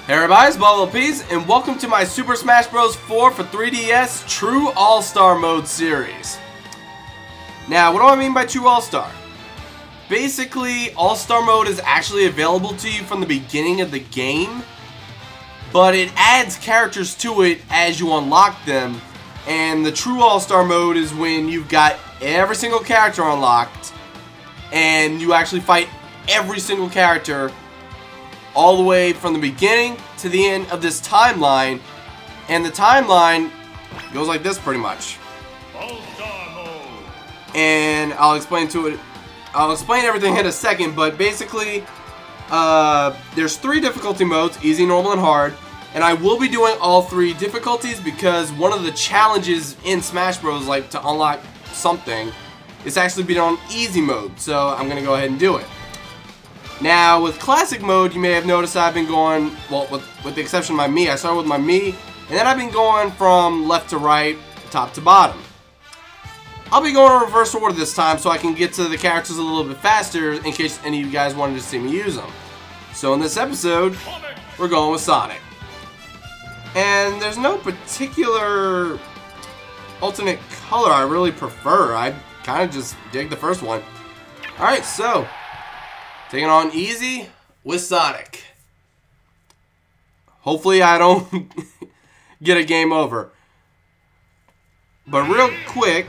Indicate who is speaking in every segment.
Speaker 1: Hey everybody, it's BONDofGAMES, and welcome to my Super Smash Bros. 4 for 3DS True All-Star Mode series. Now, what do I mean by True All-Star? Basically, All-Star Mode is actually available to you from the beginning of the game, but it adds characters to it as you unlock them, and the True All-Star Mode is when you've got every single character unlocked, and you actually fight every single character all the way from the beginning to the end of this timeline, and the timeline goes like this pretty much.
Speaker 2: All-Star Mode.
Speaker 1: And I'll explain everything in a second, but basically there's 3 difficulty modes: easy, normal, and hard. And I will be doing all 3 difficulties because one of the challenges in Smash Bros, like to unlock something, is actually being on easy mode, so I'm gonna go ahead and do it. Now, with Classic Mode, you may have noticed I've been going, well, with the exception of my Mii, I started with my Mii, and then I've been going from left to right, top to bottom. I'll be going in reverse order this time so I can get to the characters a little bit faster in case any of you guys wanted to see me use them. So in this episode, we're going with Sonic. And there's no particular alternate color I really prefer. I kind of just dig the first one. Alright, so taking on easy with Sonic. Hopefully I don't get a game over. But real quick,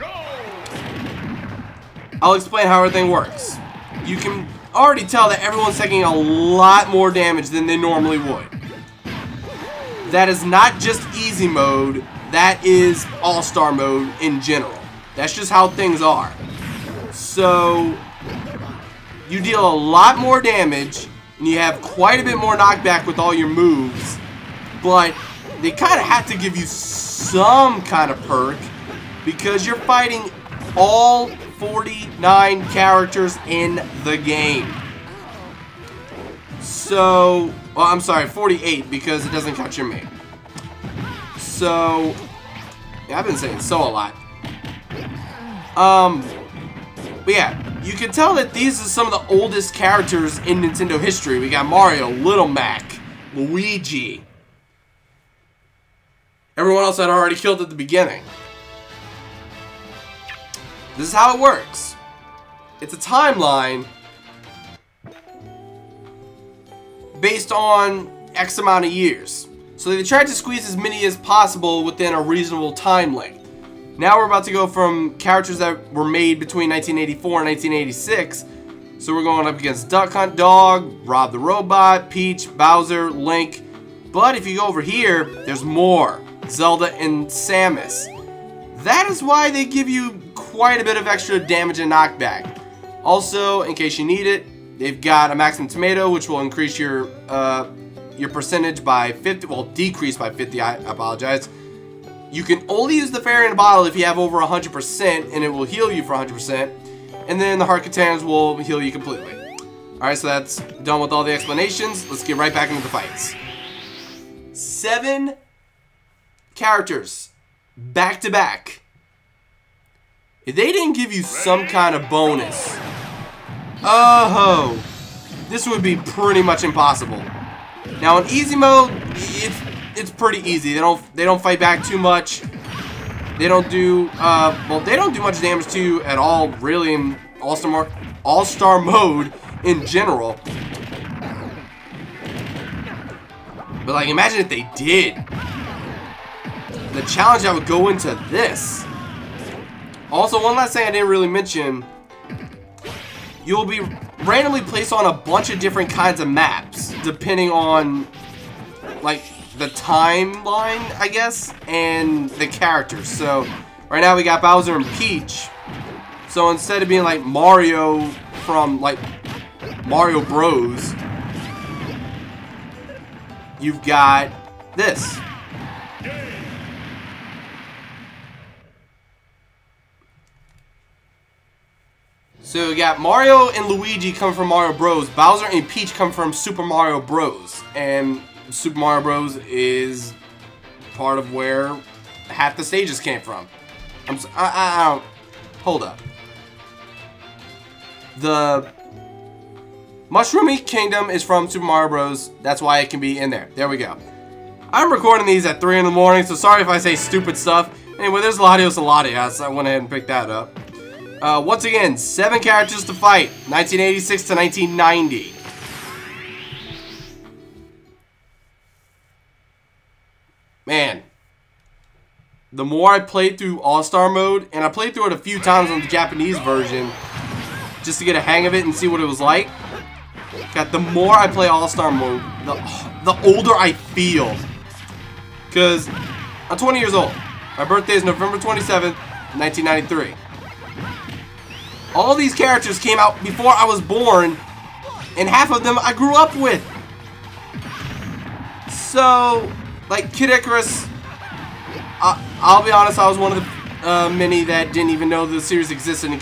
Speaker 1: I'll explain how everything works. You can already tell that everyone's taking a lot more damage than they normally would. That is not just easy mode, that is all-star mode in general. That's just how things are. So you deal a lot more damage, and you have quite a bit more knockback with all your moves, but they kind of have to give you some kind of perk because you're fighting all 49 characters in the game. So, well, I'm sorry, 48 because it doesn't count your Mii. So, yeah, I've been saying so a lot. But yeah. You can tell that these are some of the oldest characters in Nintendo history. We got Mario, Little Mac, Luigi. Everyone else I'd already killed at the beginning. This is how it works. It's a timeline based on X amount of years. So they tried to squeeze as many as possible within a reasonable time length. Now we're about to go from characters that were made between 1984 and 1986. So we're going up against Duck Hunt Dog, Rob the Robot, Peach, Bowser, Link. But if you go over here, there's more. Zelda and Samus. That is why they give you quite a bit of extra damage and knockback. Also, in case you need it, they've got a Maximum Tomato, which will increase your percentage by 50, well, decrease by 50, I apologize. You can only use the fairy in a bottle if you have over 100%, and it will heal you for 100%. And then the heart containers will heal you completely. Alright, so that's done with all the explanations. Let's get right back into the fights. 7 characters, back to back. If they didn't give you some kind of bonus, oh, this would be pretty much impossible. Now in easy mode, it's pretty easy. They don't fight back too much. They don't do well, they don't do much damage to you at all, really, in all-star mode in general. But like, imagine if they did. The challenge that would go into this. Also, one last thing I didn't really mention. You'll be randomly placed on a bunch of different kinds of maps, depending on like the timeline, I guess, and the characters. So right now we got Bowser and Peach. So instead of being like Mario from like Mario Bros, you've got this. So we got Mario and Luigi come from Mario Bros. Bowser and Peach come from Super Mario Bros. And Super Mario Bros. Is part of where half the stages came from. Hold up. The Mushroomy Kingdom is from Super Mario Bros. That's why it can be in there. There we go. I'm recording these at 3 in the morning, so sorry if I say stupid stuff. Anyway, there's Latios and Latias, so I went ahead and picked that up. Once again, 7 characters to fight, 1986 to 1990. Man, the more I played through All-Star mode, and I played through it a few times on the Japanese version, just to get a hang of it and see what it was like. God, the more I play All-Star mode, the older I feel. Because I'm 20 years old. My birthday is November 27th, 1993. All these characters came out before I was born, and half of them I grew up with. So, like Kid Icarus, I'll be honest, I was one of the many that didn't even know the series existed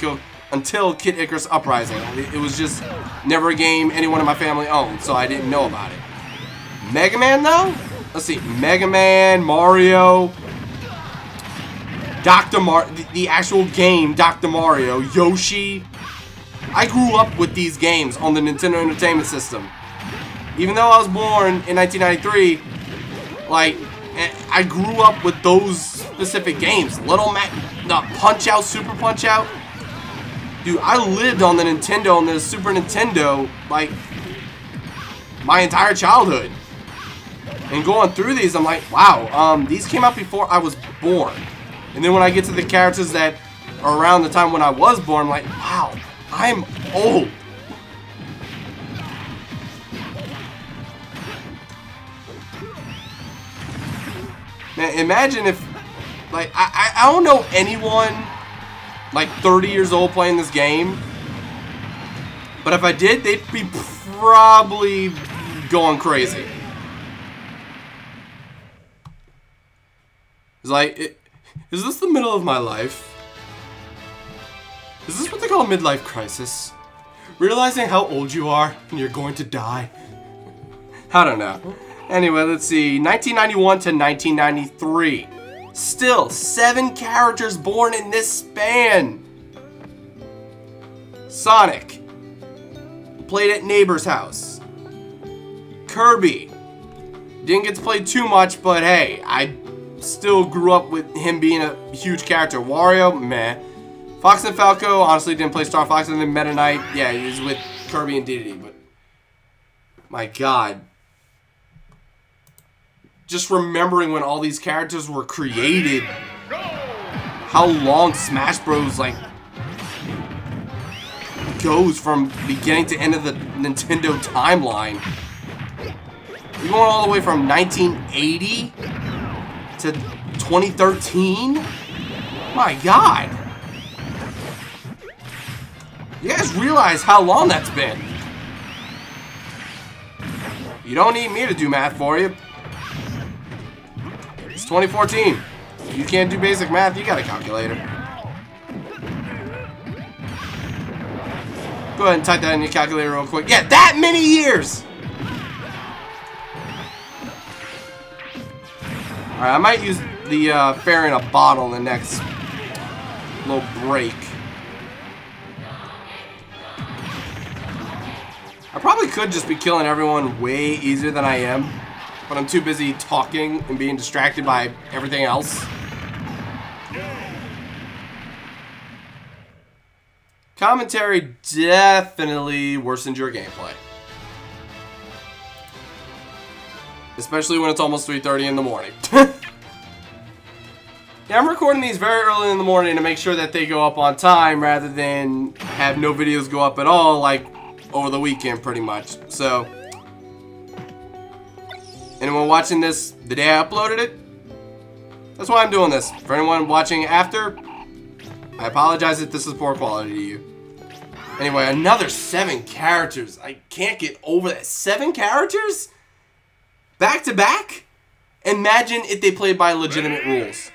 Speaker 1: until Kid Icarus Uprising. It was just never a game anyone in my family owned, so I didn't know about it. Mega Man, though? Let's see. Mega Man, Mario, the actual game, Dr. Mario, Yoshi. I grew up with these games on the Nintendo Entertainment System. Even though I was born in 1993, like, I grew up with those specific games. Punch Out, Super Punch Out. Dude, I lived on the Nintendo, on the Super Nintendo, like, my entire childhood. And going through these, I'm like, wow, these came out before I was born. And then when I get to the characters that are around the time when I was born, I'm like, wow, I'm old. Man, imagine if, like, I don't know anyone, like, 30 years old playing this game. But if I did, they'd be probably going crazy. It's like, is this the middle of my life? Is this what they call a midlife crisis? Realizing how old you are and you're going to die? I don't know. Anyway, let's see. 1991 to 1993. Still, 7 characters born in this span. Sonic. Played at neighbor's house. Kirby. Didn't get to play too much, but hey, I still grew up with him being a huge character. Wario, meh. Fox and Falco, honestly didn't play Star Fox. And then Meta Knight, yeah, he was with Kirby and Dedede, but my God. Just remembering when all these characters were created, how long Smash Bros. Like goes from beginning to end of the Nintendo timeline. You're going all the way from 1980 to 2013? My God. You guys realize how long that's been. You don't need me to do math for you. It's 2014. If you can't do basic math, you got a calculator. Go ahead and type that in your calculator real quick. Yeah, that many years! Alright, I might use the fairy in a bottle in the next little break. I probably could just be killing everyone way easier than I am, but I'm too busy talking and being distracted by everything else. Commentary definitely worsens your gameplay. Especially when it's almost 3:30 in the morning. Yeah, I'm recording these very early in the morning to make sure that they go up on time rather than have no videos go up at all, like over the weekend pretty much. So, anyone watching this the day I uploaded it? That's why I'm doing this. For anyone watching after, I apologize if this is poor quality to you. Anyway, another 7 characters. I can't get over that. 7 characters? Back to back? Imagine if they played by legitimate rules.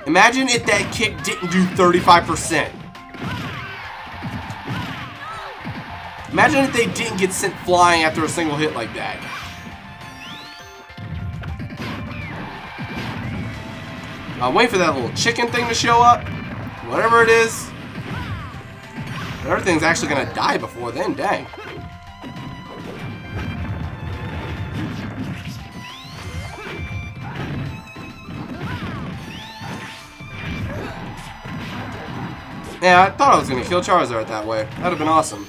Speaker 1: Imagine if that kick didn't do 35%. Imagine if they didn't get sent flying after a single hit like that. I'll wait for that little chicken thing to show up. Whatever it is. Everything's actually gonna die before then, dang. Yeah, I thought I was gonna kill Charizard that way. That'd have been awesome.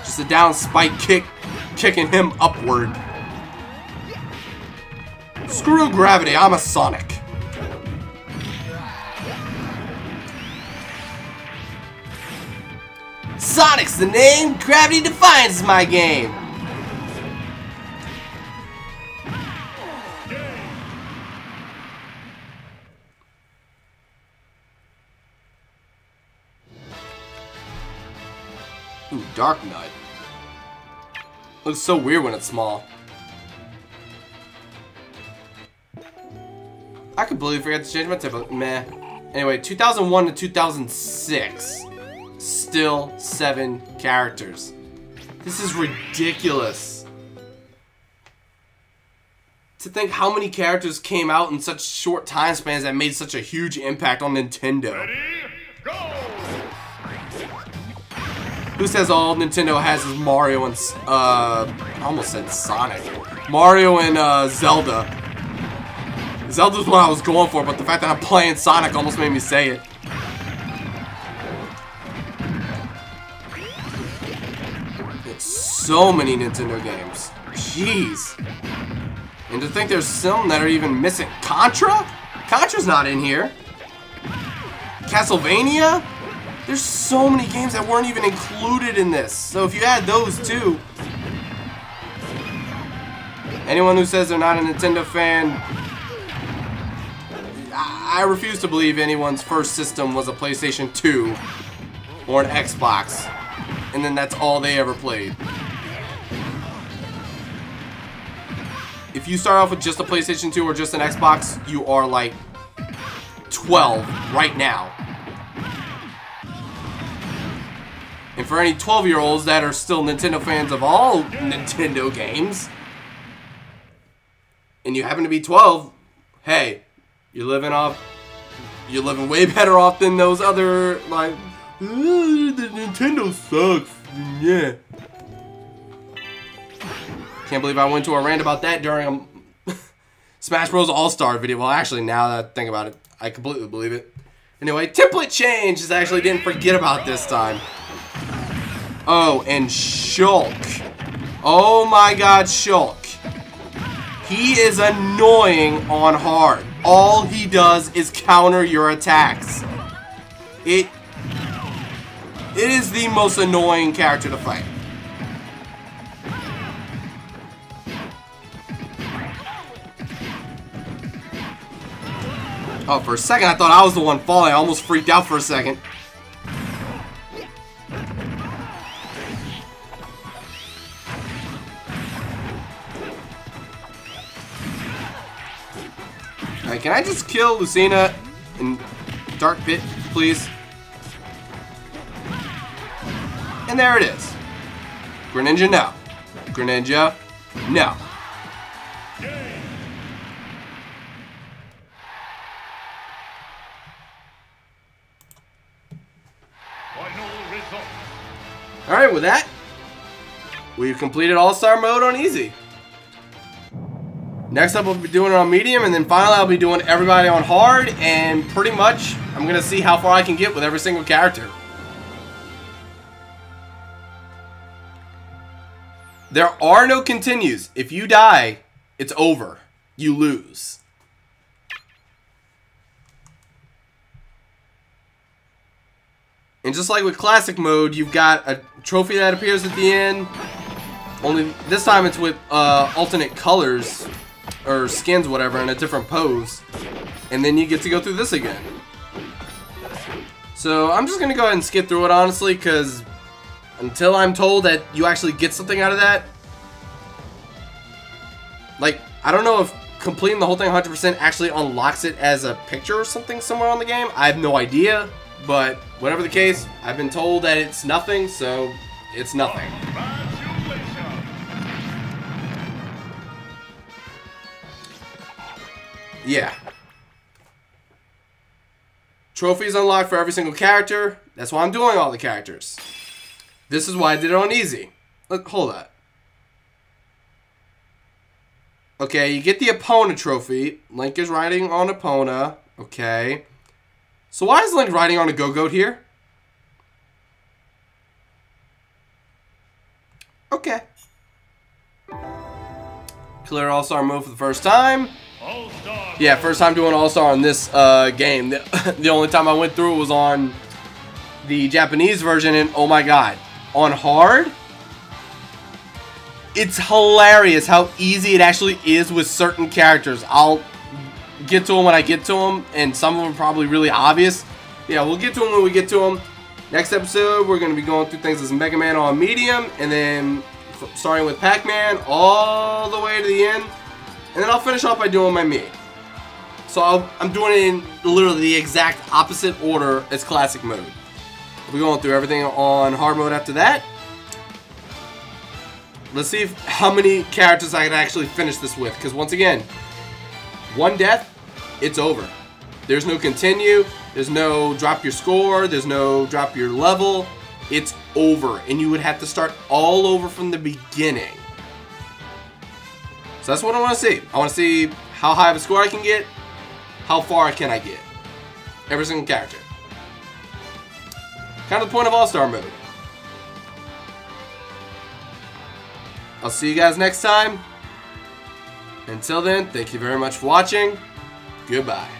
Speaker 1: Just a down spike kick, kicking him upward. Screw gravity, I'm a Sonic. Sonic's the name, gravity defines my game. Ooh, Dark Knight. Looks so weird when it's small. I completely forgot to change my template. Meh. Anyway, 2001 to 2006. Still 7 characters. This is ridiculous. To think how many characters came out in such short time spans that made such a huge impact on Nintendo.
Speaker 2: Ready, go!
Speaker 1: Who says all Nintendo has is Mario and, I almost said Sonic. Mario and, Zelda. Zelda's what I was going for, but the fact that I'm playing Sonic almost made me say it. It's so many Nintendo games. Jeez. And to think there's some that are even missing. Contra? Contra's not in here. Castlevania? There's so many games that weren't even included in this. So if you add those too. Anyone who says they're not a Nintendo fan, I refuse to believe anyone's first system was a PlayStation 2 or an Xbox. And then that's all they ever played. If you start off with just a PlayStation 2 or just an Xbox, you are like 12 right now. And for any 12-year-olds that are still Nintendo fans of all Nintendo games, and you happen to be 12, hey, you're living way better off than those other, like, the Nintendo sucks. Yeah. Can't believe I went to a rant about that during a Smash Bros. All-Star video. Well, actually, now that I think about it, I completely believe it. Anyway, template change. I actually didn't forget about this time. Oh, and Shulk. Oh my god, Shulk. He is annoying on hard. All he does is counter your attacks. It is the most annoying character to fight. Oh, for a second I thought I was the one falling. I almost freaked out for a second. Alright, can I just kill Lucina in Dark Pit, please? And there it is. Greninja, no. Greninja, no. Alright, with that, we've completed All-Star Mode on Easy. Next up, we'll be doing it on Medium, and then finally I'll be doing everybody on Hard, and pretty much, I'm going to see how far I can get with every single character. There are no continues. If you die, it's over. You lose. And just like with Classic Mode, you've got a trophy that appears at the end. Only this time it's with alternate colors or skins, whatever, in a different pose. And then you get to go through this again. So I'm just going to go ahead and skip through it, honestly, because until I'm told that you actually get something out of that, like, I don't know if completing the whole thing 100% actually unlocks it as a picture or something somewhere on the game. I have no idea. But whatever the case, I've been told that it's nothing, so it's nothing. Yeah. Trophies unlocked for every single character. That's why I'm doing all the characters. This is why I did it on easy. Look, hold on. Okay, you get the Epona trophy. Link is riding on Epona. Okay. So why is Link riding on a Go-Goat here? Okay. Clear All-Star mode for the first time.
Speaker 2: All-Star
Speaker 1: Yeah, first time doing All-Star on this game. The only time I went through it was on the Japanese version, and oh my god. On hard, it's hilarious how easy it actually is with certain characters. I'll get to them when I get to them, and some of them are probably really obvious. Yeah, we'll get to them when we get to them. Next episode, we're going to be going through things as Mega Man on medium, and then starting with Pac-Man all the way to the end. And then I'll finish off by doing my Mii. So I'm doing it in literally the exact opposite order as Classic mode. We'll be going through everything on hard mode after that. Let's see how many characters I can actually finish this with. Because once again, one death, it's over. There's no continue. There's no drop your score. There's no drop your level. It's over. And you would have to start all over from the beginning. So that's what I want to see. I want to see how high of a score I can get. How far can I get? Every single character. Kind of the point of All-Star mode. I'll see you guys next time. Until then, thank you very much for watching. Goodbye.